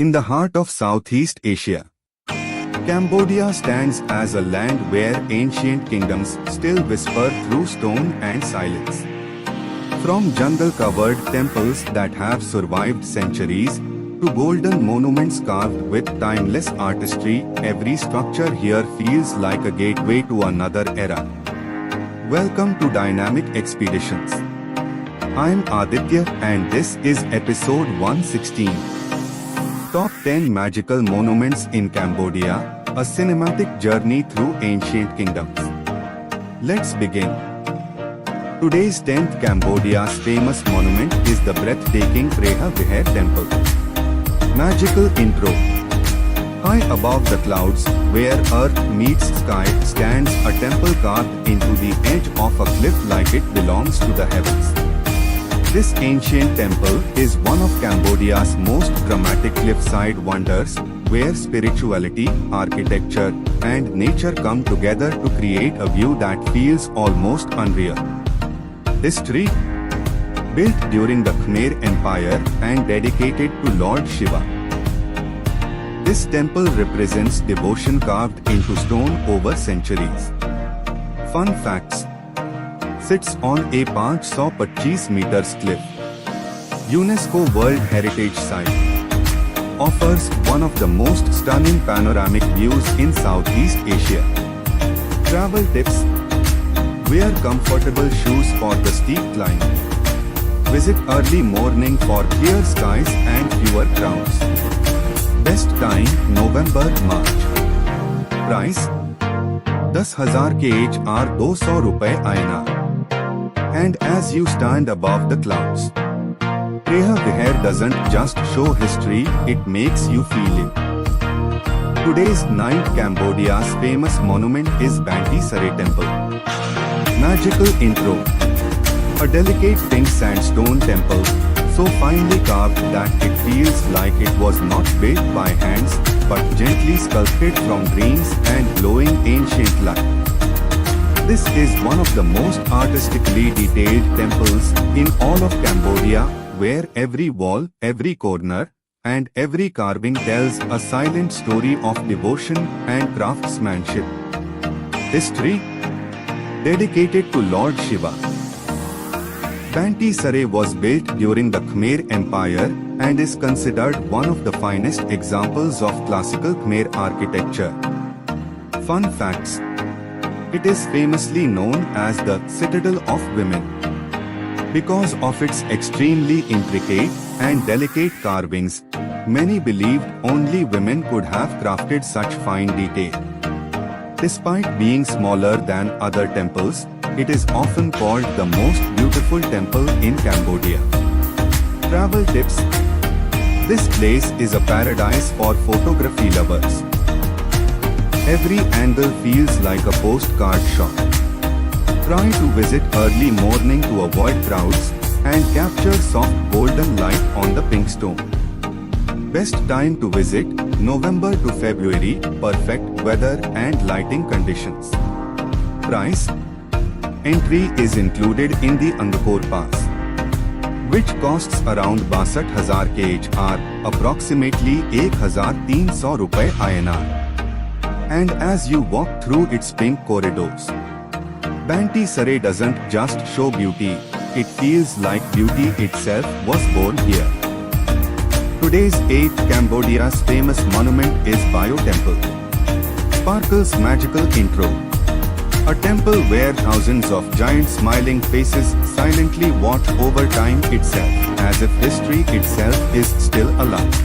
In the heart of Southeast Asia, Cambodia stands as a land where ancient kingdoms still whisper through stone and silence. From jungle-covered temples that have survived centuries, to golden monuments carved with timeless artistry, every structure here feels like a gateway to another era. Welcome to Dynamic Expeditions. I'm Aditya and this is episode 116. Top 10 Magical Monuments in Cambodia, a cinematic journey through ancient kingdoms. Let's begin. Today's 10th Cambodia's famous monument is the breathtaking Bayon Temple. Magical intro. High above the clouds, where earth meets sky, stands a temple carved into the edge of a cliff like it belongs to the heavens. This ancient temple is one of Cambodia's most dramatic cliffside wonders, where spirituality, architecture, and nature come together to create a view that feels almost unreal. History. Built during the Khmer Empire and dedicated to Lord Shiva. This temple represents devotion carved into stone over centuries. Fun facts. Sits on a 525 meters cliff. UNESCO World Heritage Site. Offers one of the most stunning panoramic views in Southeast Asia. Travel tips. Wear comfortable shoes for the steep climb. Visit early morning for clear skies and fewer crowds. Best time November-March. Price 10,000 khr 200 रुपए INR. And as you stand above the clouds, Bayon doesn't just show history, it makes you feel it. Today's 9th Cambodia's famous monument is Banteay Saray Temple. Magical intro. A delicate pink sandstone temple, so finely carved that it feels like it was not built by hands, but gently sculpted from dreams and glowing ancient light. This is one of the most artistically detailed temples in all of Cambodia, where every wall, every corner, and every carving tells a silent story of devotion and craftsmanship. History. Dedicated to Lord Shiva. Banteay Saray was built during the Khmer Empire and is considered one of the finest examples of classical Khmer architecture. Fun facts. It is famously known as the Citadel of Women. Because of its extremely intricate and delicate carvings, many believed only women could have crafted such fine detail. Despite being smaller than other temples, it is often called the most beautiful temple in Cambodia. Travel tips. This place is a paradise for photography lovers. Every angle feels like a postcard shot. Try to visit early morning to avoid crowds and capture soft golden light on the pink stone. Best time to visit, November to February, perfect weather and lighting conditions. Price. Entry is included in the Angkor Pass, which costs around 62,000 khr, approximately 1,300 rupees INR. And as you walk through its pink corridors, Banteay Saray doesn't just show beauty, it feels like beauty itself was born here. Today's 8th Cambodia's famous monument is Bayon Temple. Sparkle's magical intro. A temple where thousands of giant smiling faces silently watch over time itself, as if history itself is still alive.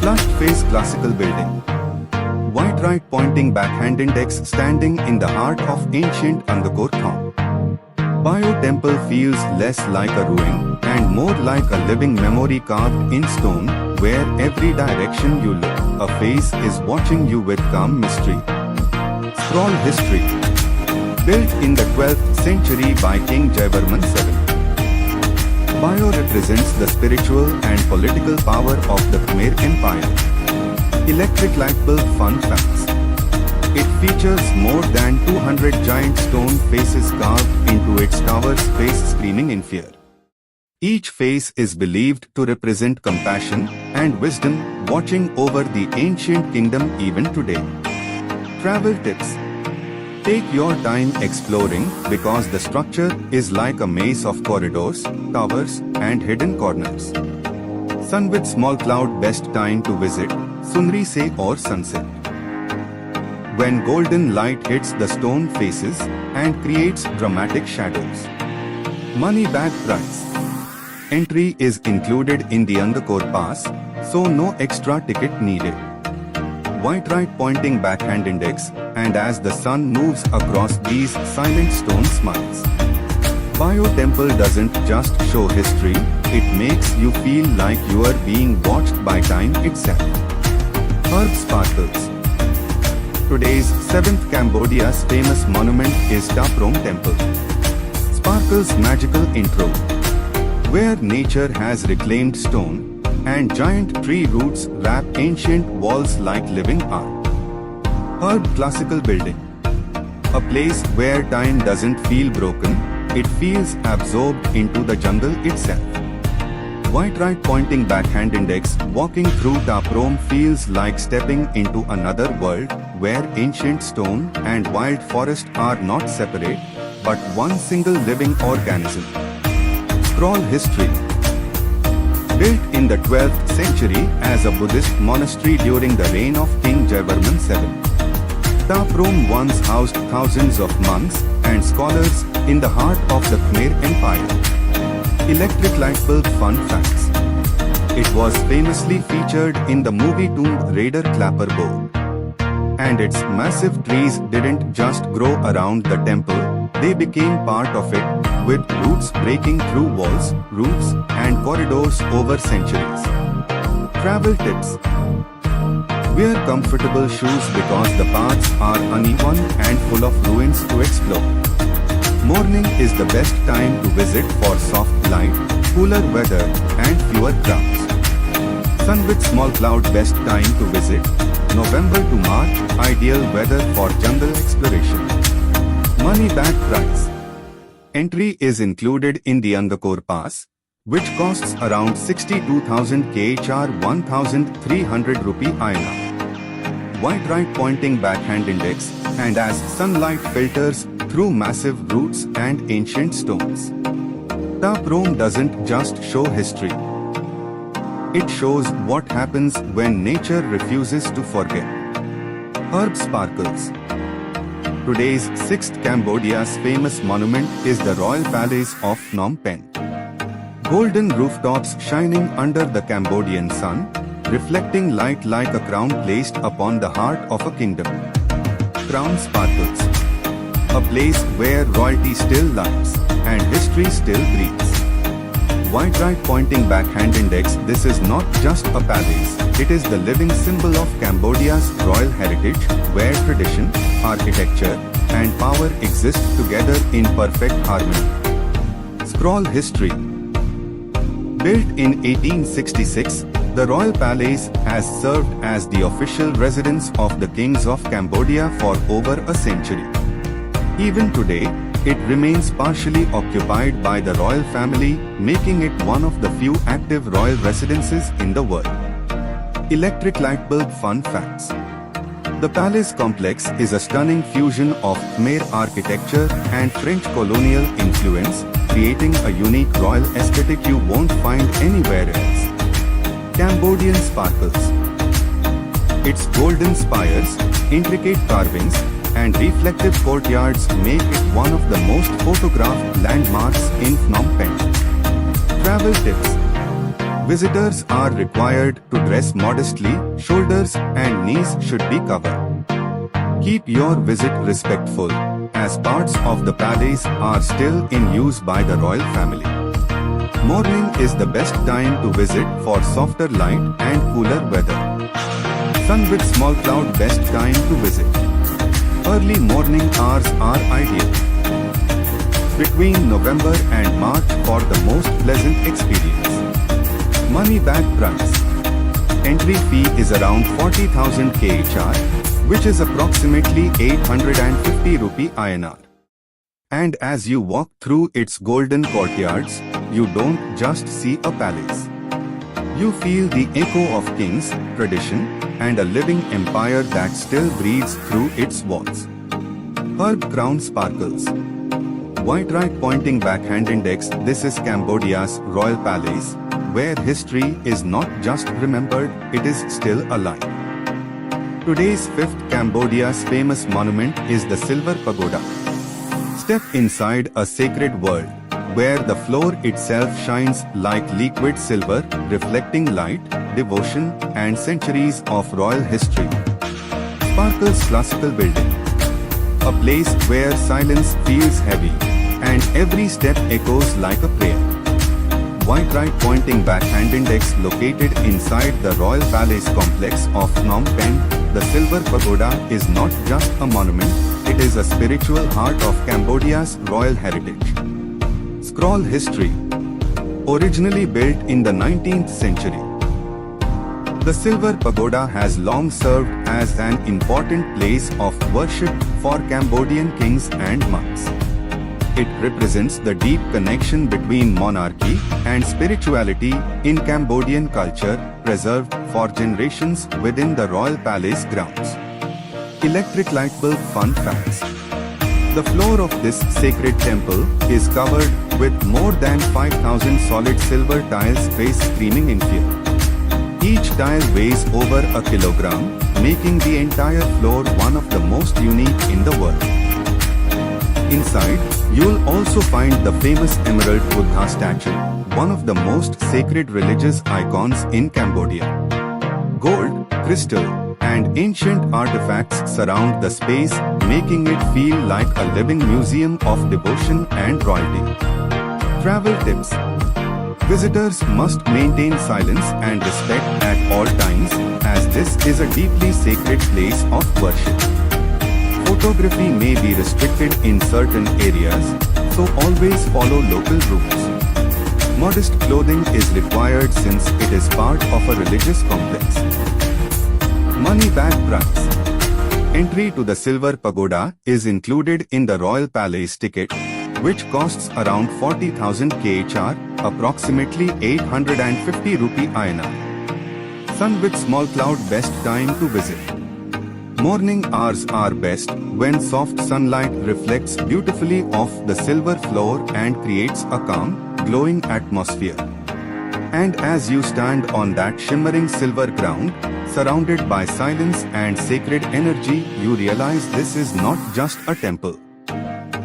Flushed face classical building. White right pointing backhand index standing in the heart of ancient Angkor Wat. Bayon Temple feels less like a ruin and more like a living memory carved in stone, where every direction you look, a face is watching you with calm mystery. Scroll history. Built in the 12th century by King Jayavarman VII. Bayon represents the spiritual and political power of the Khmer Empire. Electric light bulb fun facts. It features more than 200 giant stone faces carved into its tower's face, screaming in fear. Each face is believed to represent compassion and wisdom watching over the ancient kingdom even today. Travel tips. Take your time exploring because the structure is like a maze of corridors, towers, and hidden corners. Sun with small cloud, best time to visit, sunrise or sunset. When golden light hits the stone faces and creates dramatic shadows. Money bag price. Entry is included in the Angkor Pass, so no extra ticket needed. White right pointing backhand index, and as the sun moves across these silent stone smiles. Bayon Temple doesn't just show history, it makes you feel like you are being watched by time itself. Herb sparkles. Today's 7th Cambodia's famous monument is Ta Prohm Temple. Sparkles magical intro, where nature has reclaimed stone, and giant tree roots wrap ancient walls like living art. Herb classical building. A place where time doesn't feel broken, it feels absorbed into the jungle itself. White right pointing backhand index, walking through Ta Prohm feels like stepping into another world, where ancient stone and wild forest are not separate, but one single living organism. Scroll history. Built in the 12th century as a Buddhist monastery during the reign of King Jayavarman VII. Ta Prohm once housed thousands of monks and scholars in the heart of the Khmer Empire. Electric light bulb fun facts. It was famously featured in the movie Tomb Raider Clapper Bow. And its massive trees didn't just grow around the temple, they became part of it, with roots breaking through walls, roofs, and corridors over centuries. Travel tips. Wear comfortable shoes because the paths are uneven and full of ruins to explore. Morning is the best time to visit for soft light, cooler weather, and fewer crowds. Sun with small cloud, best time to visit. November to March, ideal weather for jungle exploration. Money bag price. Entry is included in the Angkor Pass, which costs around 62,000 khr 1,300 rupee INR. White right pointing backhand index, and as sunlight filters through massive roots and ancient stones. Ta Prohm doesn't just show history. It shows what happens when nature refuses to forget. Herb sparkles. Today's 6th Cambodia's famous monument is the Royal Palace of Phnom Penh. Golden rooftops shining under the Cambodian sun, reflecting light like a crown placed upon the heart of a kingdom. Crown sparkles. A place where royalty still lives and history still breathes. White right pointing backhand index, this is not just a palace, it is the living symbol of Cambodia's royal heritage, where tradition, architecture, and power exist together in perfect harmony. Scroll history. Built in 1866, the Royal Palace has served as the official residence of the kings of Cambodia for over a century. Even today, it remains partially occupied by the royal family, making it one of the few active royal residences in the world. Electric light bulb fun facts. The palace complex is a stunning fusion of Khmer architecture and French colonial influence, creating a unique royal aesthetic you won't find anywhere else. Cambodian sparkles. Its golden spires, intricate carvings, and reflective courtyards make it one of the most photographed landmarks in Phnom Penh. Travel tips. Visitors are required to dress modestly, shoulders and knees should be covered. Keep your visit respectful, as parts of the palace are still in use by the royal family. Morning is the best time to visit for softer light and cooler weather. Sun with small cloud, best time to visit. Early morning hours are ideal. Between November and March for the most pleasant experience. Money bag price. Entry fee is around 40,000 khr, which is approximately 850 rupee INR. And as you walk through its golden courtyards, you don't just see a palace. You feel the echo of kings, tradition, and a living empire that still breathes through its walls. Herb crown sparkles. White right pointing backhand index. This is Cambodia's royal palace, where history is not just remembered, it is still alive. Today's fifth Cambodia's famous monument is the Silver Pagoda. Step inside a sacred world, where the floor itself shines like liquid silver, reflecting light, devotion, and centuries of royal history. Sparkle's classical building. A place where silence feels heavy, and every step echoes like a prayer. White right pointing backhand index located inside the Royal Palace complex of Phnom Penh, the Silver Pagoda is not just a monument, it is a spiritual heart of Cambodia's royal heritage. Scroll history. Originally built in the 19th century, the Silver Pagoda has long served as an important place of worship for Cambodian kings and monks. It represents the deep connection between monarchy and spirituality in Cambodian culture, preserved for generations within the royal palace grounds. Electric light bulb fun facts. The floor of this sacred temple is covered with more than 5,000 solid silver tiles face screaming in fear. Each tile weighs over a kilogram, making the entire floor one of the most unique in the world. Inside, you'll also find the famous Emerald Buddha statue, one of the most sacred religious icons in Cambodia. Gold, crystal, and ancient artifacts surround the space, making it feel like a living museum of devotion and royalty. Travel tips. Visitors must maintain silence and respect at all times, as this is a deeply sacred place of worship. Photography may be restricted in certain areas, so always follow local rules. Modest clothing is required since it is part of a religious complex. Money bag price. Entry to the Silver Pagoda is included in the Royal Palace ticket, which costs around 40,000 khr, approximately 850 rupee INR. Sun with small cloud best time to visit. Morning hours are best when soft sunlight reflects beautifully off the silver floor and creates a calm, glowing atmosphere. And as you stand on that shimmering silver ground, surrounded by silence and sacred energy, you realize this is not just a temple.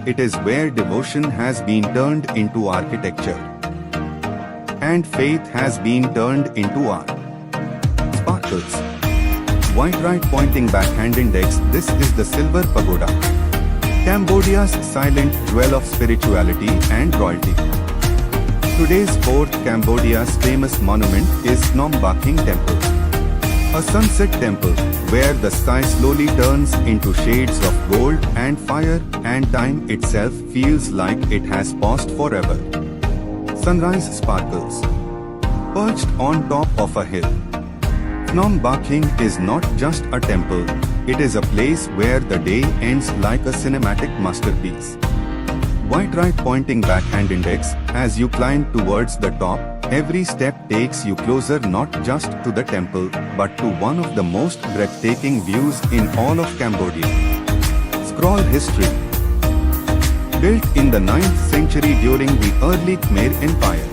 It is where devotion has been turned into architecture, and faith has been turned into art. Sparkles. White right pointing backhand index. This is the Silver Pagoda, Cambodia's silent jewel of spirituality and royalty. Today's fourth Cambodia's famous monument is Phnom Baking Temple, a sunset temple where the sky slowly turns into shades of gold and fire, and time itself feels like it has paused forever. Sunrise sparkles. Perched on top of a hill, Phnom Baking is not just a temple, it is a place where the day ends like a cinematic masterpiece. White right pointing backhand index. As you climb towards the top, every step takes you closer not just to the temple, but to one of the most breathtaking views in all of Cambodia. Scroll history. Built in the 9th century during the early Khmer Empire,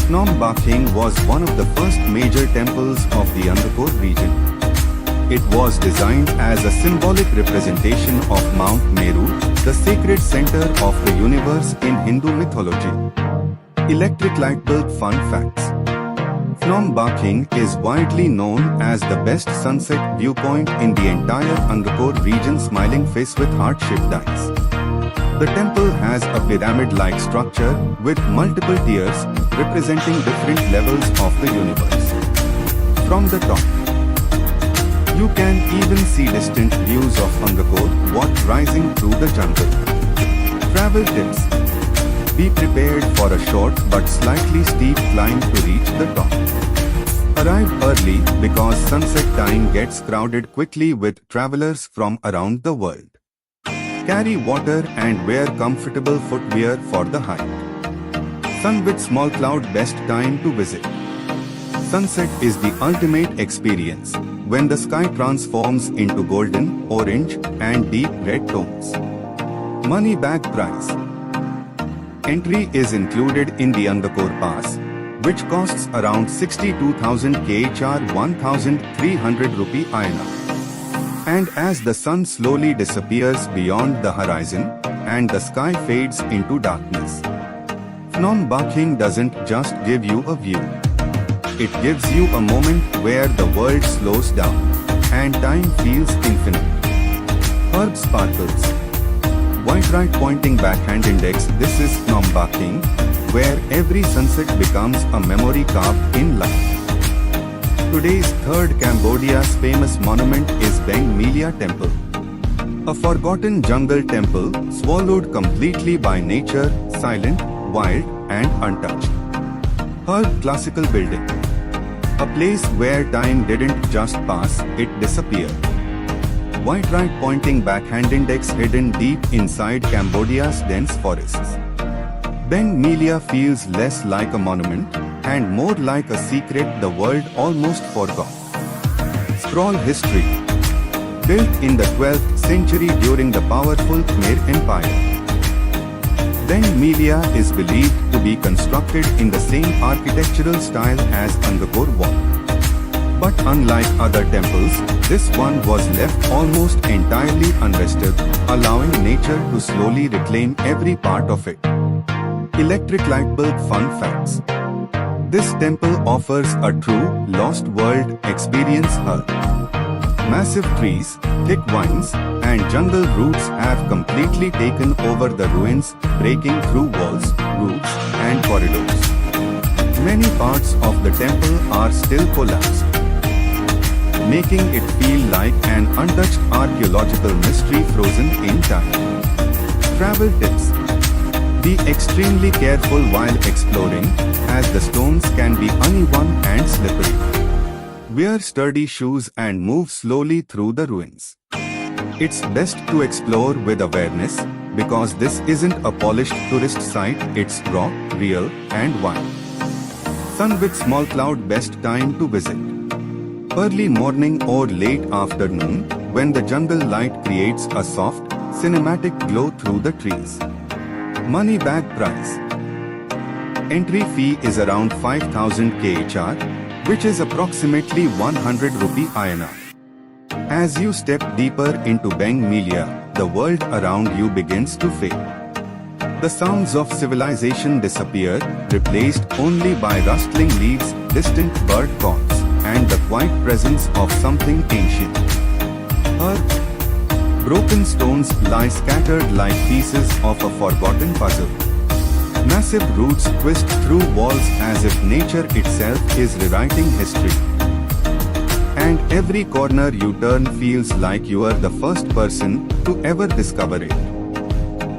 Phnom Baking was one of the first major temples of the Angkor region. It was designed as a symbolic representation of Mount Meru, the sacred center of the universe in Hindu mythology. Electric light bulb fun facts. Phnom Baking is widely known as the best sunset viewpoint in the entire Angkor region, smiling face with heart-shaped eyes. The temple has a pyramid-like structure with multiple tiers representing different levels of the universe. From the top, you can even see distant views of Angkor Wat rising through the jungle. Travel tips. Be prepared for a short but slightly steep climb to reach the top. Arrive early because sunset time gets crowded quickly with travelers from around the world. Carry water and wear comfortable footwear for the hike. Sun with small cloud, best time to visit. Sunset is the ultimate experience, when the sky transforms into golden, orange, and deep red tones. Money bag price. Entry is included in the Angkor Pass, which costs around 62,000 khr 1,300 rupee INR. And as the sun slowly disappears beyond the horizon, and the sky fades into darkness, Phnom Baking doesn't just give you a view. It gives you a moment where the world slows down, and time feels infinite. Herb sparkles. White right pointing backhand index. This is Phnom Baking, where every sunset becomes a memory carved in life. Today's third Cambodia's famous monument is Bayon Temple. A forgotten jungle temple, swallowed completely by nature, silent, wild, and untouched. Herb classical building. A place where time didn't just pass, it disappeared. White right pointing backhand index hidden deep inside Cambodia's dense forests. Bayon feels less like a monument and more like a secret the world almost forgot. Scroll history. Built in the 12th century during the powerful Khmer Empire, Bayon is believed to be constructed in the same architectural style as Angkor Wat. But unlike other temples, this one was left almost entirely undisturbed, allowing nature to slowly reclaim every part of it. Electric light bulb fun facts. This temple offers a true, lost world experience. Massive trees, thick vines, and jungle roots have completely taken over the ruins, breaking through walls, roofs, and corridors. Many parts of the temple are still collapsed, making it feel like an untouched archaeological mystery frozen in time. Travel tips. Be extremely careful while exploring, as the stones can be uneven and slippery. Wear sturdy shoes and move slowly through the ruins. It's best to explore with awareness, because this isn't a polished tourist site, it's raw, real, and wild. Sun with small cloud, best time to visit. Early morning or late afternoon, when the jungle light creates a soft, cinematic glow through the trees. Money bag price. Entry fee is around 5,000 khr, which is approximately 100 rupee INR. As you step deeper into Bayon, the world around you begins to fade. The sounds of civilization disappear, replaced only by rustling leaves, distant bird calls, and the quiet presence of something ancient. Earth. Broken stones lie scattered like pieces of a forgotten puzzle. Massive roots twist through walls as if nature itself is rewriting history. And every corner you turn feels like you are the first person to ever discover it.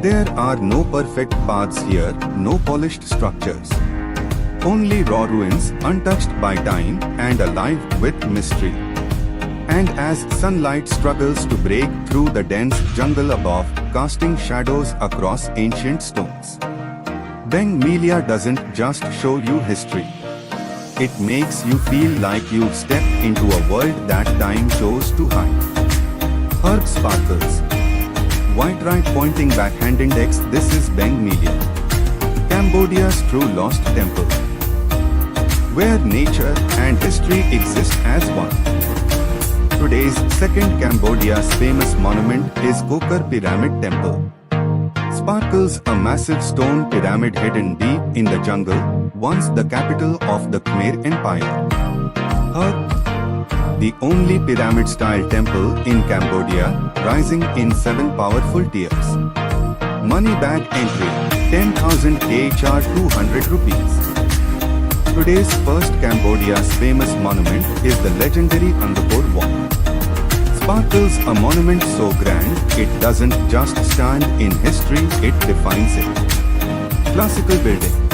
There are no perfect paths here, no polished structures. Only raw ruins, untouched by time and alive with mystery. And as sunlight struggles to break through the dense jungle above, casting shadows across ancient stones, Bayon doesn't just show you history. It makes you feel like you've stepped into a world that time chose to hide. Herb sparkles. White right pointing backhand index. This is Bayon, Cambodia's true lost temple, where nature and history exist as one. Today's second Cambodia's famous monument is Koh Ker Pyramid Temple. Sparkles, a massive stone pyramid hidden deep in the jungle, once the capital of the Khmer Empire. The only pyramid-style temple in Cambodia, rising in 7 powerful tiers. Money bag entry, 10,000 khr 200 rupees. Today's first Cambodia's famous monument is the legendary Angkor Wat. Sparkles, a monument so grand, it doesn't just stand in history, it defines it. Classical building.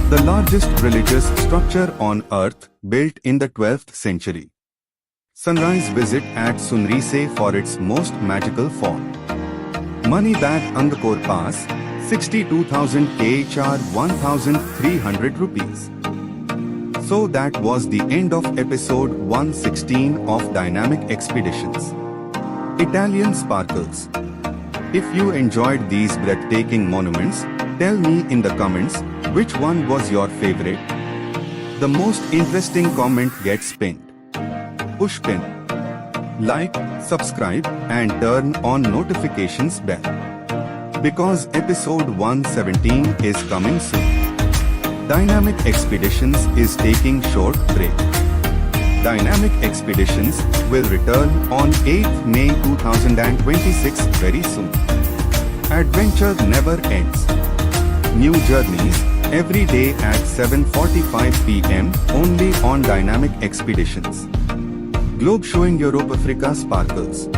The largest religious structure on earth, built in the 12th century. Sunrise visit at Sunrise for its most magical form. Money bag Angkor Pass, 62,000 khr 1,300 rupees. So that was the end of episode 116 of Dynamic Expeditions. Italian Sparkles. If you enjoyed these breathtaking monuments, tell me in the comments which one was your favorite. The most interesting comment gets pinned. Push pin. Like, subscribe and turn on notifications bell. Because episode 117 is coming soon. Dynamic Expeditions is taking short break. Dynamic Expeditions will return on 8th May 2026 very soon. Adventure never ends. New journeys every day at 7:45 p.m. only on Dynamic Expeditions. Globe showing Europe Africa sparkles.